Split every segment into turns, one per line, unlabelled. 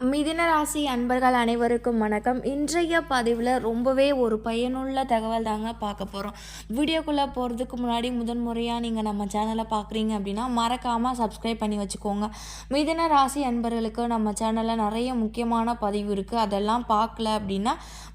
மிதுன ராசி அன்பர்கள் அனைவருக்கும் வணக்கம். இன்றைய பதிவில் ரொம்பவே ஒரு பயனுள்ள தகவல் தாங்க பார்க்க போகிறோம். வீடியோக்குள்ளே போகிறதுக்கு முன்னாடி முதன்முறையாக நீங்கள் நம்ம சேனலை பார்க்குறீங்க அப்படின்னா மறக்காமல் சப்ஸ்கிரைப் பண்ணி வச்சுக்கோங்க. மிதுன ராசி அன்பர்களுக்கு நம்ம சேனலில் நிறைய முக்கியமான பதிவு இருக்குது. அதெல்லாம் பார்க்கல அப்படின்னா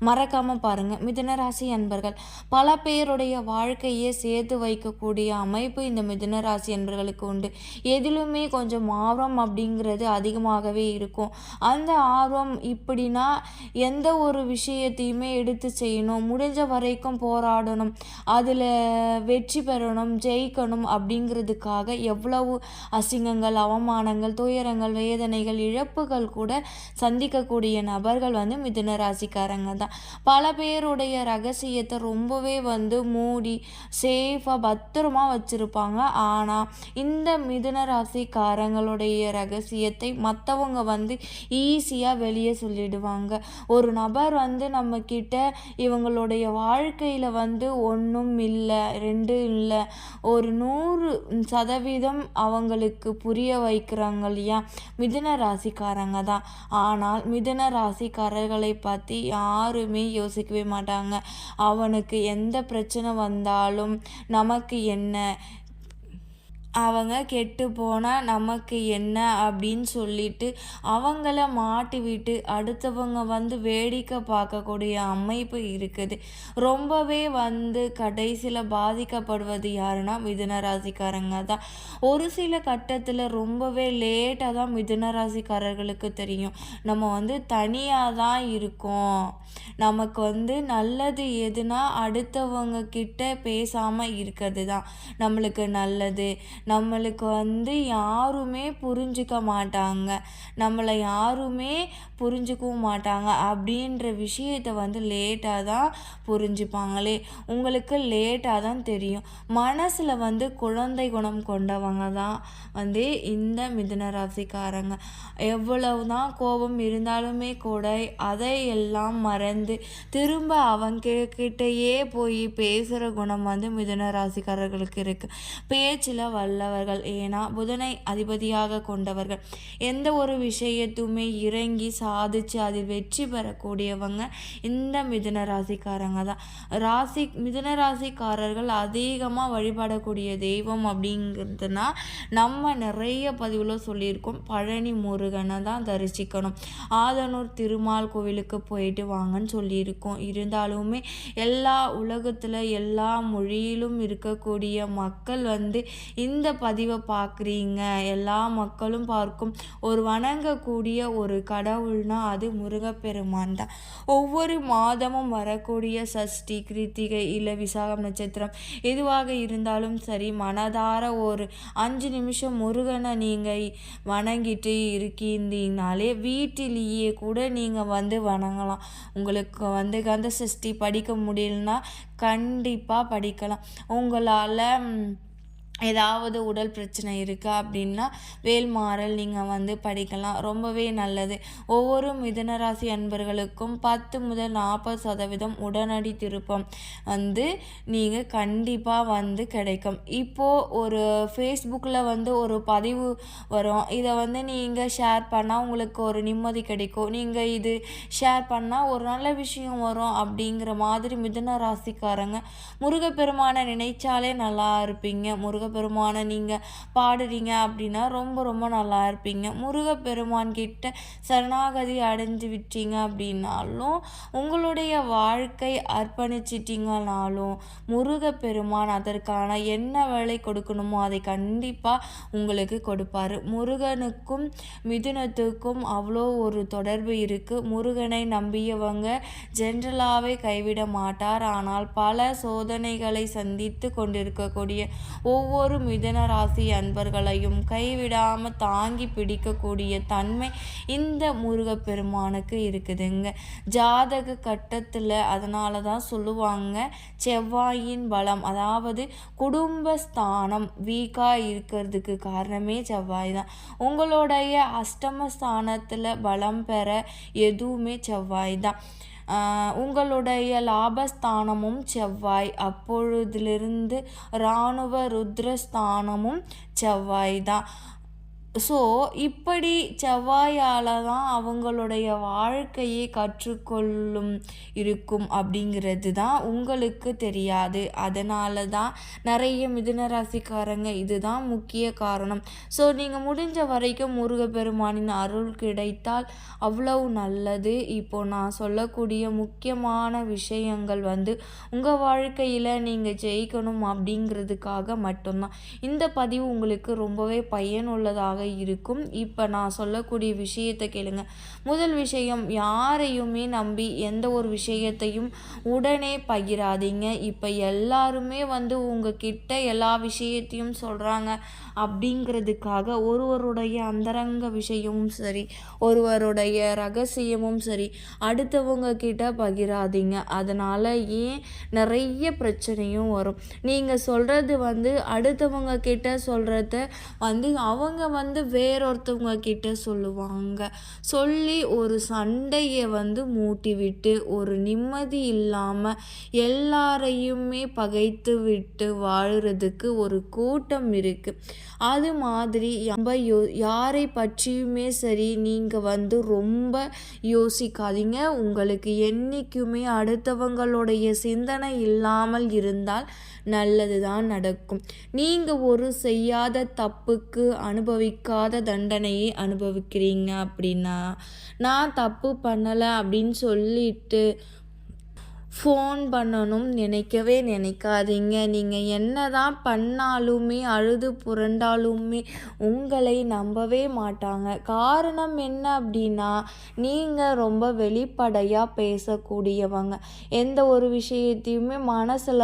மறக்காமல் பாருங்கள். மிதுன ராசி அன்பர்கள் பல பேருடைய வாழ்க்கையை சேர்த்து வைக்கக்கூடிய அமைப்பு இந்த மிதுன ராசி அன்பர்களுக்கு உண்டு. எதிலுமே கொஞ்சம் ஆர்வம் அப்படிங்கிறது அதிகமாகவே இருக்கும். அந்த ஆர்வம் இப்படின்னா எந்த ஒரு விஷயத்தையுமே எடுத்து செய்யணும், முடிஞ்ச வரைக்கும் போராடணும், அதில் வெற்றி பெறணும், ஜெயிக்கணும் அப்படிங்கிறதுக்காக எவ்வளவு அசிங்கங்கள், அவமானங்கள், துயரங்கள், வேதனைகள், இழப்புகள் கூட சந்திக்கக்கூடிய நபர்கள் மிதுன ராசிக்காரங்க தான். பல பேருடைய ரகசியத்தை ரொம்பவே மூடி சேஃபாக பத்திரமா வச்சுருப்பாங்க. ஆனால் இந்த மிதுன ராசிக்காரங்களுடைய ரகசியத்தை மற்றவங்க ஈஸியாக வெளியே சொல்லிடுவாங்க. ஒரு நபர் நம்மக்கிட்ட இவங்களுடைய வாழ்க்கையில் ஒன்றும் இல்லை, ரெண்டு இல்லை, ஒரு 100% அவங்களுக்கு புரிய வைக்கிறாங்க இல்லையா, மிதுன ராசிக்காரங்க தான். ஆனால் மிதுன ராசிக்காரர்களை பற்றி யாருமே யோசிக்கவே மாட்டாங்க. அவனுக்கு எந்த பிரச்சனை வந்தாலும் நமக்கு என்ன, அவங்க கெட்டு போனால் நமக்கு என்ன அப்படின்னு சொல்லிட்டு அவங்கள மாட்டி விட்டு அடுத்தவங்க வேடிக்கை பார்க்கக்கூடிய அமைப்பு இருக்குது. ரொம்பவே கடைசியில் பாதிக்கப்படுவது யாருன்னா மிதுன ராசிக்காரங்க தான். ஒரு சில கட்டத்தில் ரொம்பவே லேட்டாக தான் மிதுன ராசிக்காரர்களுக்கு தெரியும். நம்ம தனியாக தான் இருக்கோம், நமக்கு நல்லது எதுனா அடுத்தவங்க கிட்ட பேசாமல் இருக்கிறது தான் நம்மளுக்கு நல்லது. நம்மளுக்கு யாருமே புரிஞ்சுக்க மாட்டாங்க, நம்மளை யாருமே புரிஞ்சுக்கவும் மாட்டாங்க அப்படின்ற விஷயத்தை லேட்டாக தான் புரிஞ்சுப்பாங்களே. உங்களுக்கு லேட்டாக தான் தெரியும். மனசில் குழந்தை குணம் கொண்டவங்க தான் இந்த மிதுன ராசிக்காரங்க. எவ்வளவு தான் கோபம் இருந்தாலுமே கூட அதையெல்லாம் மறந்து திரும்ப அவங்க கிட்டேயே போய் பேசுகிற குணம் மிதுன ராசிக்காரர்களுக்கு இருக்குது. பேச்சில் வல்லவர்கள், ஏன்னா புதனை அதிபதியாக கொண்டவர்கள். எந்த ஒரு விஷயத்துமே இறங்கி சாதிச்சு அதில் வெற்றி பெறக்கூடியவங்க இந்த மிதுன ராசிக்காரங்க தான். மிதுன ராசிக்காரர்கள் அதிகமாக வழிபடக்கூடிய தெய்வம் அப்படிங்கிறதுனா நம்ம நிறைய பதிவில் சொல்லியிருக்கோம். பழனி முருகனை தான் தரிசிக்கணும், ஆதனூர் திருமால் கோவிலுக்கு போயிட்டு வாங்கன்னு சொல்லியிருக்கோம். இருந்தாலுமே எல்லா உலகத்தில் எல்லா மொழியிலும் இருக்கக்கூடிய மக்கள் இந்த பதிவை பார்க்குறீங்க, எல்லா மக்களும் பார்க்கும் ஒரு வணங்கக்கூடிய ஒரு கடவுள்னா அது முருகப்பெருமான் தான். ஒவ்வொரு மாதமும் வரக்கூடிய சஷ்டி, கிருத்திகை இல்லை விசாகம் நட்சத்திரம் எதுவாக இருந்தாலும் சரி, மனதார ஒரு 5 நிமிஷம் முருகனை நீங்கள் வணங்கிட்டு இருக்கீங்கனாலே வீட்டிலேயே கூட நீங்கள் வணங்கலாம். உங்களுக்கு கந்த சஷ்டி படிக்க முடியலன்னா கண்டிப்பாக படிக்கலாம். உங்களால் ஏதாவது உடல் பிரச்சனை இருக்கா அப்படின்னா வேல்மாறல் நீங்கள் படிக்கலாம், ரொம்பவே நல்லது. ஒவ்வொரு மிதுனராசி அன்பர்களுக்கும் 10 முதல் 40% உடனடி திருப்பம் நீங்கள் கண்டிப்பாக கிடைக்கும். இப்போது ஒரு ஃபேஸ்புக்கில் ஒரு பதிவு வரும், இதை நீங்கள் ஷேர் பண்ணால் உங்களுக்கு ஒரு நிம்மதி கிடைக்கும், நீங்கள் இது ஷேர் பண்ணால் ஒரு நல்ல விஷயம் வரும் அப்படிங்கிற மாதிரி மிதுன ராசிக்காரங்க முருகப்பெருமானை நினைச்சாலே நல்லா இருப்பீங்க. முருகப்பெருமானை நீங்கள் பாடுறீங்க அப்படின்னா ரொம்ப ரொம்ப நல்லா இருப்பீங்க. முருகப்பெருமான் கிட்ட சரணாகதி அடைஞ்சு விட்டீங்க அப்படின்னாலும், உங்களுடைய வாழ்க்கை அர்ப்பணிச்சிட்டிங்கனாலும் முருகப்பெருமான் அதற்கான என்ன வேலை கொடுக்கணுமோ அதை கண்டிப்பாக உங்களுக்கு கொடுப்பார். முருகனுக்கும் மிதுனத்துக்கும் அவ்வளோ ஒரு தொடர்பு இருக்குது. முருகனை நம்பியவங்க ஜென்ரலாகவே கைவிட மாட்டார். ஆனால் பல சோதனைகளை சந்தித்து கொண்டிருக்கக்கூடிய ஒவ்வொரு மிதுன ராசி அன்பர்களையும் கைவிடாமல் தாங்கி பிடிக்கக்கூடிய தன்மை இந்த முருகப்பெருமானுக்கு இருக்குதுங்க. ஜாதக கட்டத்தில் அதனால தான் சொல்லுவாங்க, செவ்வாயின் பலம், அதாவது குடும்பஸ்தானம் வீக்காக இருக்கிறதுக்கு காரணமே செவ்வாய் தான். உங்களுடைய அஷ்டமஸ்தானத்தில் பலம் பெற எதுவுமே செவ்வாய் தான். உங்களுடைய லாபஸ்தானமும் செவ்வாய், அப்பொழுதிலிருந்து இராணுவ ருத்ரஸ்தானமும் செவ்வாய் தான். ஸோ இப்படி செவ்வாயால் தான் அவங்களுடைய வாழ்க்கையை கற்றுக்கொள்ளும் இருக்கும் அப்படிங்கிறது தான் உங்களுக்கு தெரியாது. அதனால தான் நிறைய மிதுன ராசிக்காரங்க இதுதான் முக்கிய காரணம். ஸோ நீங்கள் முடிஞ்ச வரைக்கும் முருகப்பெருமானின் அருள் கிடைத்தால் அவ்வளவு நல்லது. இப்போ நான் சொல்லக்கூடிய முக்கியமான விஷயங்கள் உங்கள் வாழ்க்கையில் நீங்கள் ஜெயிக்கணும் அப்படிங்கிறதுக்காக மட்டும்தான். இந்த பதிவு உங்களுக்கு ரொம்பவே பயனுள்ளதாக இருக்கும். இப்போ நான் சொல்லக்கூடிய விஷயத்தை கேளுங்க. முதல் விஷயம், யாரையுமே நம்பி எந்த ஒரு விஷயத்தையும் உடனே பகிராதீங்க. இப்போ எல்லாருமே உங்ககிட்ட எல்லா விஷயத்தையும் சொல்கிறாங்க அப்படிங்கிறதுக்காக ஒருவருடைய அந்தரங்க விஷயமும் சரி, ஒருவருடைய ரகசியமும் சரி அடுத்தவங்க கிட்ட பகிராதீங்க. அதனால் ஏன் நிறைய பிரச்சனையும் வரும். நீங்கள் சொல்கிறது அடுத்தவங்க கிட்ட சொல்கிறத அவங்க வேறொருத்தவங்க கிட்ட சொல்லுவாங்க. சொல்லி ஒரு சண்டையை மூட்டி விட்டு ஒரு நிம்மதி இல்லாமல் எல்லாரையுமே பகைத்து விட்டு வாழுறதுக்கு ஒரு கூட்டம் இருக்குது. அது மாதிரி யாரை பற்றியுமே சரி நீங்கள் ரொம்ப யோசிக்காதீங்க. உங்களுக்கு என்றைக்குமே அடுத்தவங்களுடைய சிந்தனை இல்லாமல் இருந்தால் நல்லது தான் நடக்கும். நீங்கள் ஒரு செய்யாத தப்புக்கு அனுபவிக்காத தண்டனையை அனுபவிக்கிறீங்க அப்படின்னா, நான் தப்பு பண்ணலை அப்படின்னு சொல்லிட்டு ஃபோன் பண்ணணும் நினைக்கவே நினைக்காதீங்க. நீங்கள் என்ன தான் பண்ணாலுமே அழுது புரண்டாலுமே உங்களை நம்பவே மாட்டாங்க. காரணம் என்ன அப்படின்னா, நீங்கள் ரொம்ப வெளிப்படையாக பேசக்கூடியவங்க. எந்த ஒரு விஷயத்தையுமே மனசில்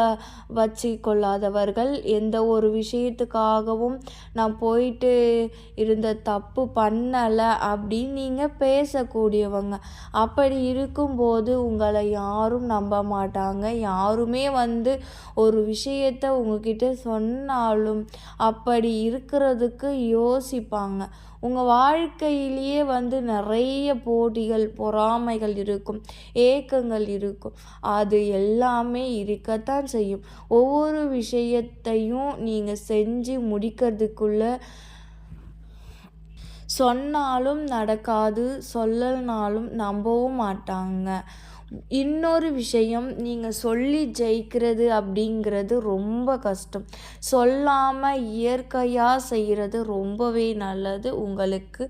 வச்சு கொள்ளாதவர்கள். எந்த ஒரு விஷயத்துக்காகவும் நான் போயிட்டு இருந்த தப்பு பண்ணலை அப்படின்னு நீங்கள் பேசக்கூடியவங்க. அப்படி இருக்கும்போது உங்களை யாரும் நம்ப மாட்டாங்க. யாருமே ஒரு விஷயத்தை உங்ககிட்ட சொன்னாலும் அப்படி இருக்கிறதுக்கு யோசிப்பாங்க. உங்கள் வாழ்க்கையிலேயே நிறைய போட்டிகள், பொறாமைகள் இருக்கும், ஏக்கங்கள் இருக்கும். அது எல்லாமே இருக்கத்தான் செய்யும். ஒவ்வொரு விஷயத்தையும் நீங்கள் செஞ்சு முடிக்கிறதுக்குள்ள சொன்னாலும் நடக்காது, சொல்லனாலும் நம்பவும் மாட்டாங்க. இன்னொரு விஷயம், நீங்கள் சொல்லி ஜெயிக்கிறது அப்படிங்கிறது ரொம்ப கஷ்டம். சொல்லாமல் இயற்கையாக செய்கிறது ரொம்பவே நல்லது. உங்களுக்கு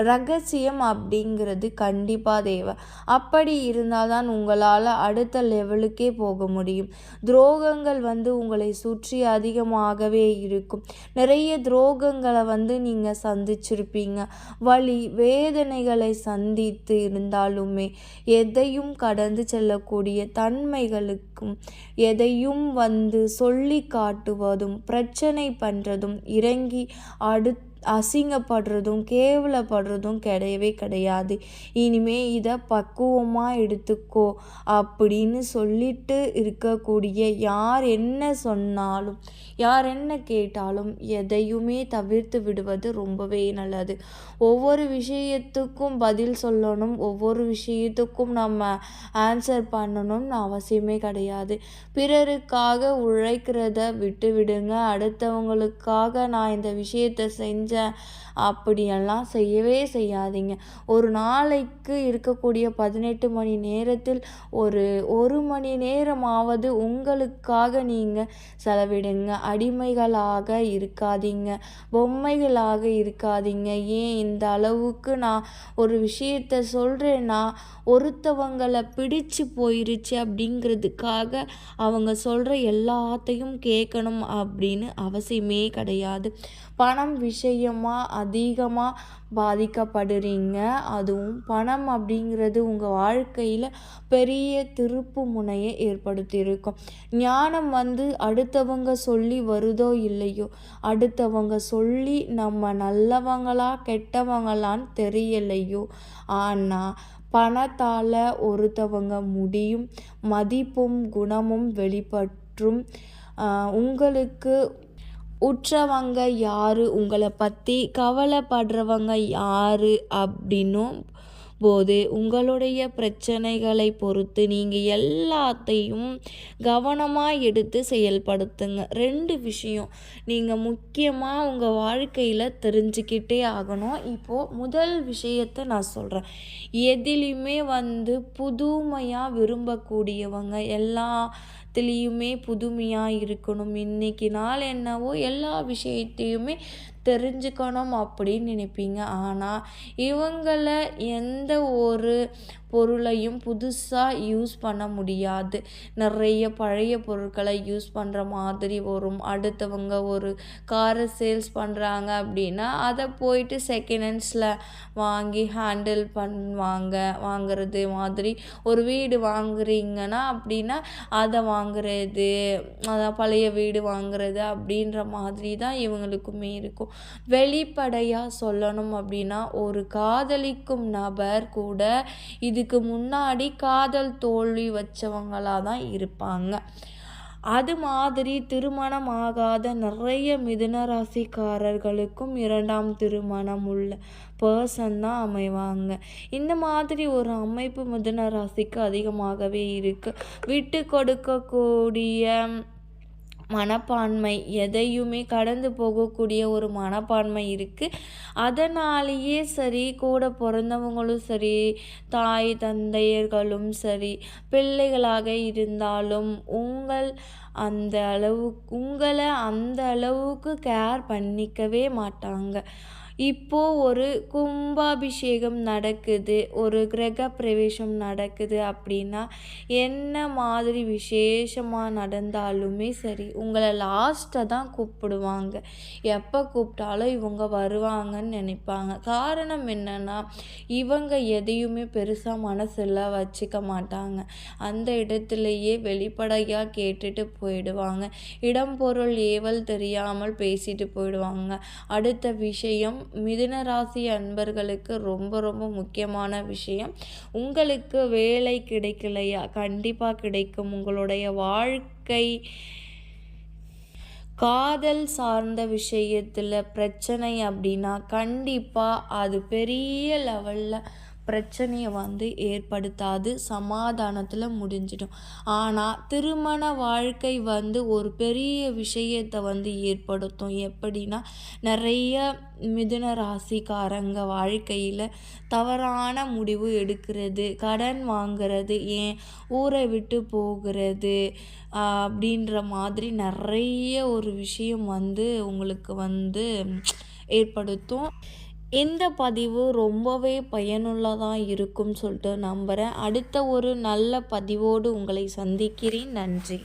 ரகசியம் அப்படிங்கிறது கண்டிப்பாக தேவை. அப்படி இருந்தால் தான் உங்களால் அடுத்த லெவலுக்கே போக முடியும். துரோகங்கள் உங்களை சுற்றி அதிகமாகவே இருக்கும். நிறைய துரோகங்களை நீங்கள் சந்திச்சிருப்பீங்க. வலி வேதனைகளை சந்தித்து இருந்தாலுமே எதையும் கடந்து செல்லக்கூடிய தன்மைகளுக்கும், எதையும் சொல்லி காட்டுவதும், பிரச்சனை பண்ணுறதும், இறங்கி அசிங்கப்படுறதும் கேவலப்படுறதும் கிடையவே கிடையாது. இனிமே இதை பக்குவமாக எடுத்துக்கோ அப்படின்னு சொல்லிட்டு இருக்கக்கூடிய யார் என்ன சொன்னாலும், யார் என்ன கேட்டாலும் எதையுமே தவிர்த்து விடுவது ரொம்பவே நல்லது. ஒவ்வொரு விஷயத்துக்கும் பதில் சொல்லணும், ஒவ்வொரு விஷயத்துக்கும் நம்ம ஆன்சர் பண்ணணும்னு அவசியமே கிடையாது. பிறருக்காக உழைக்கிறத விட்டு விடுங்க. அடுத்தவங்களுக்காக நான் இந்த விஷயத்தை செஞ்சேன் அப்படியெல்லாம் செய்யவே செய்யாதீங்க. ஒரு நாளைக்கு இருக்கக்கூடிய 18 மணி நேரத்தில் ஒரு மணி நேரமாவது உங்களுக்காக நீங்கள் செலவிடுங்க. அடிமைகளாக இருக்காதீங்க, பொம்மைகளாக இருக்காதீங்க. ஏன் இந்த அளவுக்கு நான் ஒரு விஷயத்தை சொல்கிறேன்னா, ஒருத்தவங்களை பிடிச்சு போயிருச்சு அப்படிங்கிறதுக்காக அவங்க சொல்கிற எல்லாத்தையும் கேட்கணும் அப்படின்னு அவசியமே கிடையாது. பணம் விஷயமாக அதிகமாக பாதிக்கப்படுறீங்க. அதுவும் பணம் அப்படிங்கிறது உங்கள் வாழ்க்கையில் பெரிய திருப்பு முனையை ஏற்படுத்தியிருக்கும். ஞானம் அடுத்தவங்க சொல்லி வருதோ இல்லையோ, அடுத்தவங்க சொல்லி நம்ம நல்லவங்களா கெட்டவங்களான்னு தெரியலையோ, ஆனால் பணத்தால் ஒருத்தவங்க முடியும் மதிப்பும் குணமும் வெளிப்பற்றும். உங்களுக்கு உற்றவங்க யார், உங்களை பற்றி கவலைப்படுறவங்க யார் அப்படின்னும் போது உங்களுடைய பிரச்சனைகளை பொறுத்து நீங்கள் எல்லாத்தையும் கவனமாக எடுத்து செயல்படுத்துங்க. 2 விஷயம் நீங்கள் முக்கியமாக உங்கள் வாழ்க்கையில் தெரிஞ்சுக்கிட்டே ஆகணும். இப்போது முதல் விஷயத்தை நான் சொல்கிறேன். எதிலையுமே புதுமையாக விரும்பக்கூடியவங்க, எல்லாத்துலேயுமே புதுமையாக இருக்கணும், இன்னைக்கு நாள் என்னவோ எல்லா விஷயத்தையுமே தெரிஞ்சுக்கணும் அப்படின்னு நினைப்பீங்க. ஆனால் இவங்களை எந்த ஒரு பொருளையும் புதுசாக யூஸ் பண்ண முடியாது. நிறைய பழைய பொருட்களை யூஸ் பண்ணுற மாதிரி வரும். அடுத்தவங்க ஒரு காரை சேல்ஸ் பண்ணுறாங்க அப்படின்னா அதை போயிட்டு செகண்ட் ஹேண்ட்ஸில் வாங்கி ஹேண்டில் வாங்குறது மாதிரி, ஒரு வீடு வாங்குறீங்கன்னா அப்படின்னா அதை வாங்குறது, அதான் பழைய வீடு வாங்குறது அப்படின்ற மாதிரி தான் இவங்களுக்குமே இருக்கும். வெளிப்படையாக சொல்லணும் அப்படின்னா ஒரு காதலிக்கும் நபர் கூட இதுக்கு முன்னாடி காதல் தோல்வி வச்சவங்களாக தான் இருப்பாங்க. அது மாதிரி திருமணம் ஆகாத நிறைய மிதுன ராசிக்காரர்களுக்கும் 2ஆம் திருமணம் உள்ள பர்சன் தான் அமைவாங்க. இந்த மாதிரி ஒரு அமைப்பு மிதுன ராசிக்கு அதிகமாகவே இருக்குது. விட்டு கொடுக்கக்கூடிய மனப்பான்மை, எதையுமே கடந்து போகக்கூடிய ஒரு மனப்பான்மை இருக்குது. அதனாலேயே சரி, கூட பிறந்தவங்களும் சரி, தாய் தந்தையர்களும் சரி, பிள்ளைகளாக இருந்தாலும் உங்களை அந்த அளவுக்கு கேர் பண்ணிக்கவே மாட்டாங்க. இப்போது ஒரு கும்பாபிஷேகம் நடக்குது, ஒரு கிரக பிரவேசம் நடக்குது அப்படின்னா என்ன மாதிரி விசேஷமாக நடந்தாலுமே சரி உங்களை லாஸ்ட்டாக தான் கூப்பிடுவாங்க. எப்போ கூப்பிட்டாலும் இவங்க வருவாங்கன்னு நினைப்பாங்க. காரணம் என்னென்னா இவங்க எதையுமே பெருசாக மனசில் வச்சுக்க மாட்டாங்க. அந்த இடத்துலையே வெளிப்படையாக கேட்டுட்டு போயிடுவாங்க. இடம் பொருள் ஏவல் தெரியாமல் பேசிட்டு போயிடுவாங்க. அடுத்த விஷயம், மிதுன ராசி அன்பர்களுக்கு ரொம்ப ரொம்ப முக்கியமான விஷயம், உங்களுக்கு வேலை கிடைக்கலையா? கண்டிப்பாக கிடைக்கும். உங்களுடைய வாழ்க்கை காதல் சார்ந்த விஷயத்தில் பிரச்சனை அப்படின்னா கண்டிப்பாக அது பெரிய லெவலில் பிரச்சனையை ஏற்படுத்தாது, சமாதானத்தில் முடிஞ்சிடும். ஆனால் திருமண வாழ்க்கை ஒரு பெரிய விஷயத்தை ஏற்படுத்தும். எப்படின்னா நிறைய மிதுன ராசிக்காரங்க வாழ்க்கையில் தவறான முடிவு எடுக்கிறது, கடன் வாங்கிறது, ஏன் ஊரை விட்டு போகிறது அப்படின்ற மாதிரி நிறைய ஒரு விஷயம் உங்களுக்கு ஏற்படுத்தும். இந்த பதிவு ரொம்பவே பயனுள்ளதாக இருக்கும்னு சொல்லிட்டு நம்புகிறேன். அடுத்த ஒரு நல்ல பதிவோடு உங்களை சந்திக்கிறேன். நன்றி.